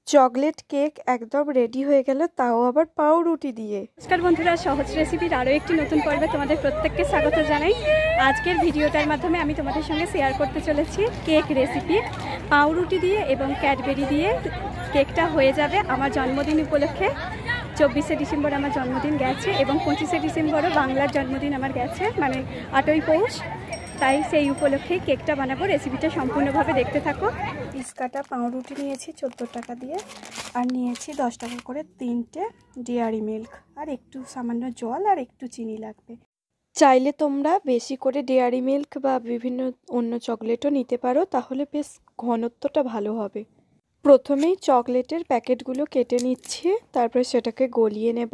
Chocolate cake একদম ready হয়ে গেল, তাও আবার পাউরুটি দিয়ে। নমস্কার বন্ধুরা, সহজ রেসিপির আরও একটি নতুন পর্বে তোমাদের প্রত্যেককে স্বাগত জানাই। আজকের ভিডিওটার মাধ্যমে আমি তোমাদের সঙ্গে শেয়ার করতে চলেছি কেক রেসিপি। পাউরুটি দিয়ে এবং ক্যাডবেরি দিয়ে কেকটা হয়ে যাবে আমার জন্মদিন উপলক্ষে। 24শে ডিসেম্বর আমার জন্মদিন গেছে এবং 25শে ডিসেম্বরও বাংলার জন্মদিন আমার গেছে, মানে 8ই পৌষ। তাই সেই উপলক্ষে কেকটা বানাবো। রেসিপিটা সম্পূর্ণভাবে দেখতে থাকো। পিস কাটা পাউরুটি নিয়েছি 14 টাকা দিয়ে, আর নিয়েছি 10 টাকা করে 3টে ডেয়ারি মিল্ক, আর একটু সামান্য জল আর একটু চিনি লাগবে। চাইলে তোমরা বেশি করে ডেয়ারি মিল্ক বা বিভিন্ন অন্য চকলেটও নিতে পারো, তাহলে বেশ ঘনত্বটা ভালো হবে। প্রথমেই চকলেটের প্যাকেটগুলো কেটে নিচ্ছি, তারপরে সেটাকে গলিয়ে নেব।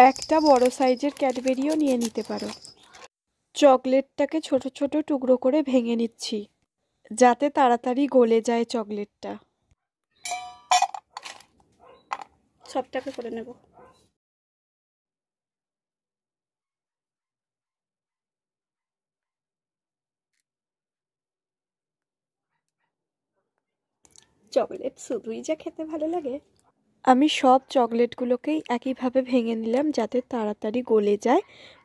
একটা বড় সাইজের ক্যাডবেরিও নিয়ে নিতে পারো। চকলেটটাকে ছোট ছোট টুকরো করে ভেঙে নিচ্ছি, যাতে তাড়াতাড়ি গলে যায় চকলেটটা। সবটাকে করে নেব। চকলেট শুধুই যা খেতে ভালো লাগে। আমি সব চকলেটগুলোকেই একইভাবে ভেঙে নিলাম, যাতে তাড়াতাড়ি গলে যায়।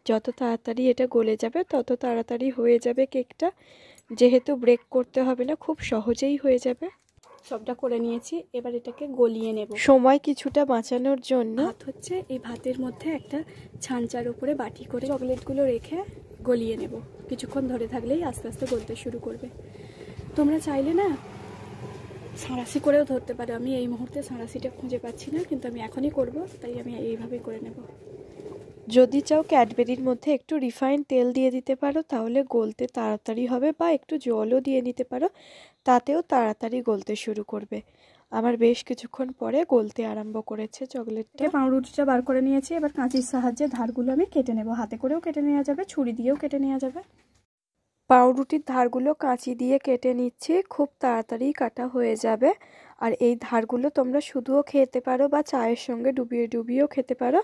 যত তাড়াতাড়ি এটা গলে যাবে তত তাড়াতাড়ি হয়ে যাবে কেকটা। যেহেতু ব্রেক করতে হবে না, খুব সহজেই হয়ে যাবে। সবটা করে নিয়েছি, এবার এটাকে গলিয়ে নেব। সময় কিছুটা বাঁচানোর জন্য ভাত হচ্ছে, এই ভাতের মধ্যে একটা ছাঁচার উপরে বাটি করে চকলেটগুলো রেখে গলিয়ে নেব। কিছুক্ষণ ধরে থাকলেই আস্তে আস্তে গলতে শুরু করবে। তোমরা চাইলে না সাঁড়াশি করেও ধরতে পারো। আমি এই মুহূর্তে সাঁড়াশিটা খুঁজে পাচ্ছি না, কিন্তু আমি এখনই করব, তাই আমি এইভাবেই করে নেব। যদি চাও ক্যাডবেরির মধ্যে একটু রিফাইন তেল দিয়ে দিতে পারো, তাহলে গলতে তাড়াতাড়ি হবে, বা একটু জলও দিয়ে নিতে পারো, তাতেও তাড়াতাড়ি গলতে শুরু করবে। আমার বেশ কিছুক্ষণ পরে গলতে আরম্ভ করেছে চকলেটটা। পাউরুটিটা বার করে নিয়েছি, এবার কাঁচির সাহায্যে ধারগুলো আমি কেটে নেব। হাতে করেও কেটে নেওয়া যাবে, ছুরি দিয়েও কেটে নেওয়া যাবে। পাউরুটির ধারগুলো কাঁচি দিয়ে কেটে নিচ্ছি, খুব তাড়াতাড়ি কাটা হয়ে যাবে। আর এই ধারগুলো তোমরা শুধুও খেতে পারো বা চায়ের সঙ্গে ডুবিয়ে ডুবিয়েও খেতে পারো,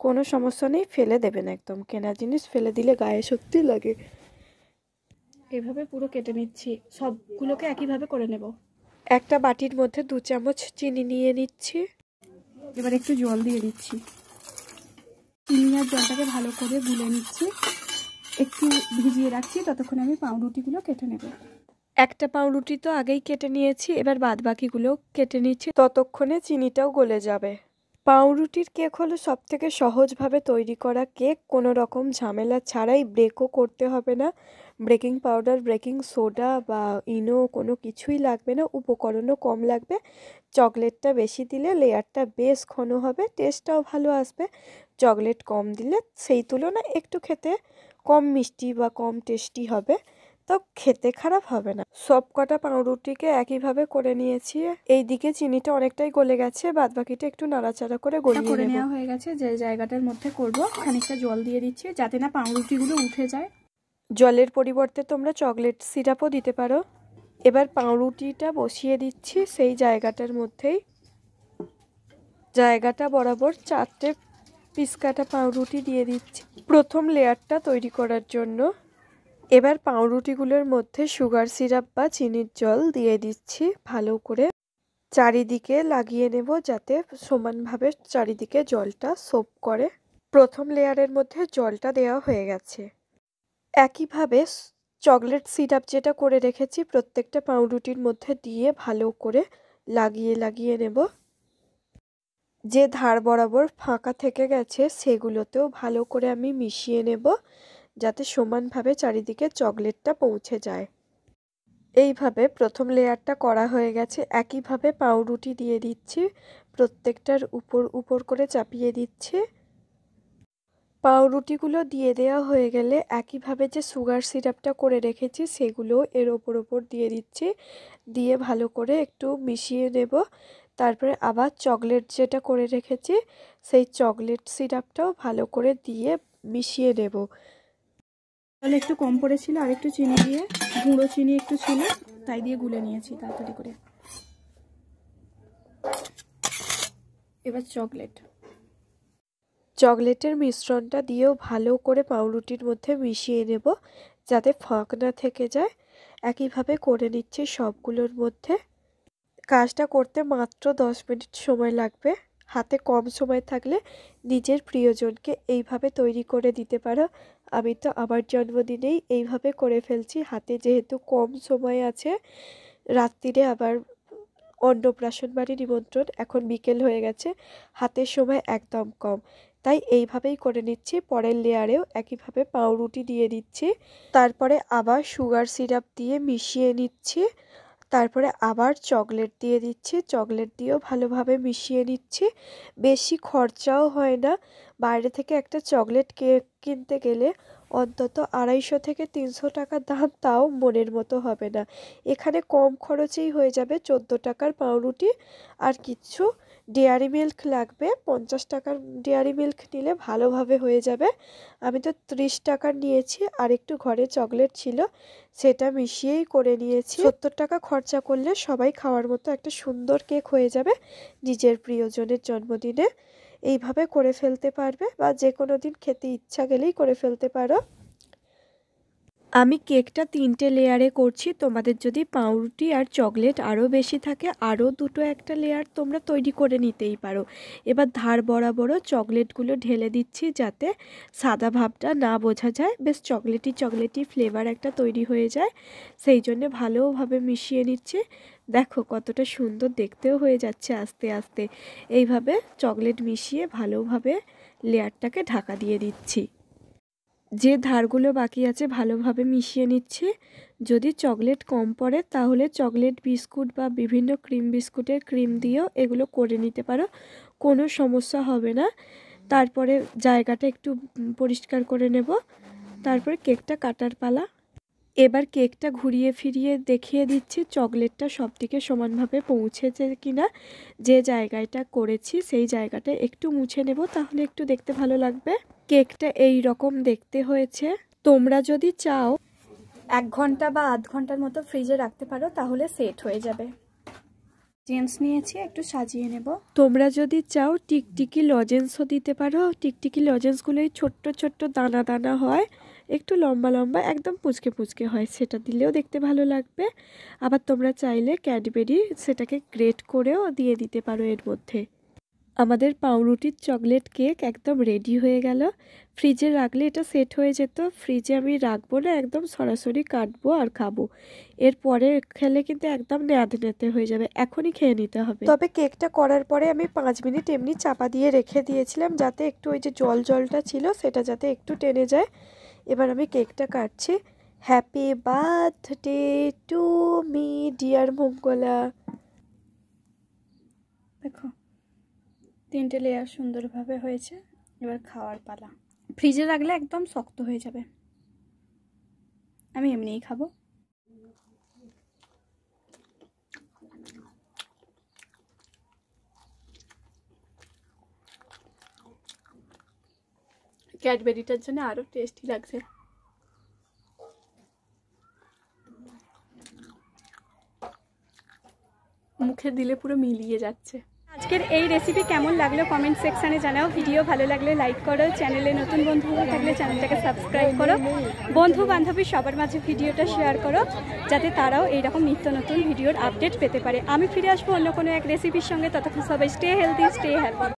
কোনো সমস্যা নেই। ফেলে দেবে না একদম, কেনা জিনিস ফেলে দিলে গায়ে সত্যি লাগে। এভাবে পুরো কেটে নিচ্ছি, সবগুলোকে একইভাবে করে নেব। একটা বাটির মধ্যে 2 চামচ চিনি নিয়ে নিচ্ছি। এবার একটু জল দিয়ে দিচ্ছি। চিনি আর জলটাকে ভালো করে গুলে নিচ্ছি। একটু ভিজিয়ে রাখছি, ততক্ষণে আমি পাউরুটিগুলো কেটে নেব। একটা পাউরুটি তো আগেই কেটে নিয়েছি, এবার বাদ বাকিগুলো কেটে নিচ্ছি, ততক্ষণে চিনিটাও গলে যাবে। পাউরুটির কেক হলো সবথেকে সহজভাবে তৈরি করা কেক। কোনো রকম ঝামেলা ছাড়াই, ব্রেকও করতে হবে না। বেকিং পাউডার, বেকিং সোডা বা ইনো কোনো কিছুই লাগবে না, উপকরণও কম লাগবে। চকলেটটা বেশি দিলে লেয়ারটা বেশ ঘন হবে, টেস্টটাও ভালো আসবে। চকলেট কম দিলে সেই তুলনায় একটু খেতে কম মিষ্টি বা কম টেস্টি হবে, তো খেতে খারাপ হবে না। সব কটা পাউরুটিকে একইভাবে করে নিয়েছি। এইদিকে চিনিটা অনেকটাই গলে গেছে, বাদ বাকিটা একটু নাড়াচাড়া করে গলিয়ে নেব। নেওয়া হয়ে গেছে। যে জায়গাটার মধ্যে করব, খানিকটা জল দিয়ে দিচ্ছি, যাতে না পাউরুটিগুলো উঠে যায়। জলের পরিবর্তে তোমরা চকলেট সিরাপও দিতে পারো। এবার পাউরুটিটা বসিয়ে দিচ্ছি সেই জায়গাটার মধ্যেই। জায়গাটা বরাবর 4টে পিস কাটা পাউরুটি দিয়ে দিচ্ছি প্রথম লেয়ারটা তৈরি করার জন্য। এবার পাউরুটিগুলোর মধ্যে সুগার সিরাপ বা চিনির জল দিয়ে দিচ্ছি, ভালো করে চারিদিকে লাগিয়ে নেব, যাতে সমানভাবে চারিদিকে জলটা সোপ করে। প্রথম লেয়ারের মধ্যে জলটা দেওয়া হয়ে গেছে। একইভাবে চকলেট সিরাপ যেটা করে রেখেছি প্রত্যেকটা পাউরুটির মধ্যে দিয়ে ভালো করে লাগিয়ে লাগিয়ে নেব। যে ধার বরাবর ফাঁকা থেকে গেছে সেগুলোতেও ভালো করে আমি মিশিয়ে নেব, যাতে সমানভাবে চারিদিকে চকলেটটা পৌঁছে যায়। এইভাবে প্রথম লেয়ারটা করা হয়ে গেছে। একইভাবে পাউরুটি দিয়ে দিচ্ছি, প্রত্যেকটার উপর উপর করে চাপিয়ে দিচ্ছি। পাউরুটিগুলো দিয়ে দেওয়া হয়ে গেলে একইভাবে যে সুগার সিরাপটা করে রেখেছি সেগুলো এর ওপর ওপর দিয়ে দিচ্ছি, দিয়ে ভালো করে একটু মিশিয়ে নেব। তারপরে আবার চকলেট যেটা করে রেখেছি সেই চকলেট সিরাপটাও ভালো করে দিয়ে মিশিয়ে নেব। তাহলে একটু কম পড়েছিল, আর একটু চিনি দিয়ে, গুঁড়ো চিনি একটু ছিল, তাই দিয়ে গুলে নিয়েছি তাড়াতাড়ি করে। এবার চকলেটের মিশ্রণটা দিয়েও ভালো করে পাউরুটির মধ্যে মিশিয়ে নেব, যাতে ফাঁক না থেকে যায়। একইভাবে করে নিচ্ছি সবগুলোর মধ্যে। কাজটা করতে মাত্র 10 মিনিট সময় লাগবে। হাতে কম সময় থাকলে নিজের প্রিয়জনকে এইভাবে তৈরি করে দিতে পারো। আমি তো আমার জন্মদিনেই এইভাবে করে ফেলছি। হাতে যেহেতু কম সময় আছে, রাত্রিরে আবার অন্নপ্রাশন বাড়ি নিমন্ত্রণ, এখন বিকেল হয়ে গেছে, হাতের সময় একদম কম, তাই এইভাবেই করে নিচ্ছি। পরের লেয়ারেও একইভাবে পাউরুটি দিয়ে দিচ্ছি, তারপরে আবার সুগার সিরাপ দিয়ে মিশিয়ে নিচ্ছি, তারপরে আবার চকলেট দিয়ে দিচ্ছি, চকলেট দিয়েও ভালোভাবে মিশিয়ে নিচ্ছি। বেশি খরচাও হয় না। বাইরে থেকে একটা চকলেট কেক কিনতে গেলে অন্তত 250 থেকে 300 টাকার দাম, তাও মনের মতো হবে না। এখানে কম খরচেই হয়ে যাবে। 14 টাকার পাউরুটি আর কিচ্ছু। ডেয়ারি মিল্ক লাগবে, 50 টাকার ডেয়ারি মিল্ক নিলে ভালোভাবে হয়ে যাবে। আমি তো 30 টাকার নিয়েছি, আর একটু ঘরে চকলেট ছিল, সেটা মিশিয়েই করে নিয়েছি। 70 টাকা খরচা করলে সবাই খাওয়ার মতো একটা সুন্দর কেক হয়ে যাবে নিজের প্রিয়জনের জন্মদিনে। এইভাবে করে ফেলতে পারবে, বা যে কোনো দিন খেতে ইচ্ছা গেলেই করে ফেলতে পারো। আমি কেকটা 3টে লেয়ারে করছি। তোমাদের যদি পাউরুটি আর চকলেট আরও বেশি থাকে, আরও দুটো একটা লেয়ার তোমরা তৈরি করে নিতেই পারো। এবার ধার বরাবরও চকলেটগুলো ঢেলে দিচ্ছি, যাতে সাদা ভাবটা না বোঝা যায়, বেশ চকলেটি ফ্লেভার একটা তৈরি হয়ে যায়। সেই জন্যে ভালোভাবে মিশিয়ে নিচ্ছি। দেখো কতটা সুন্দর দেখতেও হয়ে যাচ্ছে আস্তে আস্তে। এইভাবে চকলেট মিশিয়ে ভালোভাবে লেয়ারটাকে ঢাকা দিয়ে দিচ্ছি। যে ধারগুলো বাকি আছে ভালোভাবে মিশিয়ে নিচ্ছি। যদি চকলেট কম পড়ে তাহলে চকলেট বিস্কুট বা বিভিন্ন ক্রিম বিস্কুটের ক্রিম দিয়েও এগুলো করে নিতে পারো, কোনো সমস্যা হবে না। তারপরে জায়গাটা একটু পরিষ্কার করে নেব, তারপরে কেকটা কাটার পালা। এবার কেকটা ঘুরিয়ে ফিরিয়ে দেখিয়ে দিচ্ছি চকলেটটা সব দিকে সমানভাবে পৌঁছেছে কিনা। যে জায়গাটা করেছি সেই জায়গাটা একটু মুছে নেব, তাহলে একটু দেখতে ভালো লাগবে। কেকটা এই রকম দেখতে হয়েছে। তোমরা যদি চাও 1 ঘন্টা বা আধ ঘন্টার মতো ফ্রিজে রাখতে পারো, তাহলে সেট হয়ে যাবে। জেমস নিয়েছি, একটু সাজিয়ে নেব। তোমরা যদি চাও টিকটিকি লজেন্সও দিতে পারো। টিকটিকি লজেন্সগুলোই ছোট্ট ছোট্ট দানা দানা হয়, একটু লম্বা লম্বা, একদম পুচকে পুচকে হয়, সেটা দিলেও দেখতে ভালো লাগবে। আবার তোমরা চাইলে ক্যাডবেরি সেটাকে গ্রেট করেও দিয়ে দিতে পারো এর মধ্যে। আমাদের পাউরুটির চকলেট কেক একদম রেডি হয়ে গেল। ফ্রিজে রাখলে এটা সেট হয়ে যেত। ফ্রিজে আমি রাখবো না, একদম সরাসরি কাটবো আর খাবো। এরপরে খেলে কিন্তু একদম নেতে হয়ে যাবে, এখনই খেয়ে নিতে হবে। তবে কেকটা করার পরে আমি 5 মিনিট এমনি চাপা দিয়ে রেখে দিয়েছিলাম, যাতে একটু ওই যে জলটা ছিল সেটা যাতে একটু টেনে যায়। এবার আমি কেকটা কাটছি। Happy birthday to me dear Mangala. দেখো 3টে লেয়ার সুন্দরভাবে হয়েছে। এবার খাওয়ার পালা। ফ্রিজে রাখলে একদম শক্ত হয়ে যাবে, আমি এমনিই খাবো। ক্যাডবেরিটার জন্য আরো টেস্টি লাগছে। মুখে দিলে পুরো মিলিয়ে যাচ্ছে। আজকের এই রেসিপি কেমন লাগলো কমেন্ট সেকশানে জানাও। ভিডিও ভালো লাগলে লাইক করো, চ্যানেলে নতুন বন্ধু থাকলে চ্যানেলটাকে সাবস্ক্রাইব করো, বন্ধু বান্ধবী সবার মাঝে ভিডিওটা শেয়ার করো, যাতে তারাও এইরকম নিত্য নতুন ভিডিওর আপডেট পেতে পারে। আমি ফিরে আসবো অন্য কোনো এক রেসিপির সঙ্গে। ততক্ষণ সবাই স্টে হেলদি, স্টে হ্যাপি।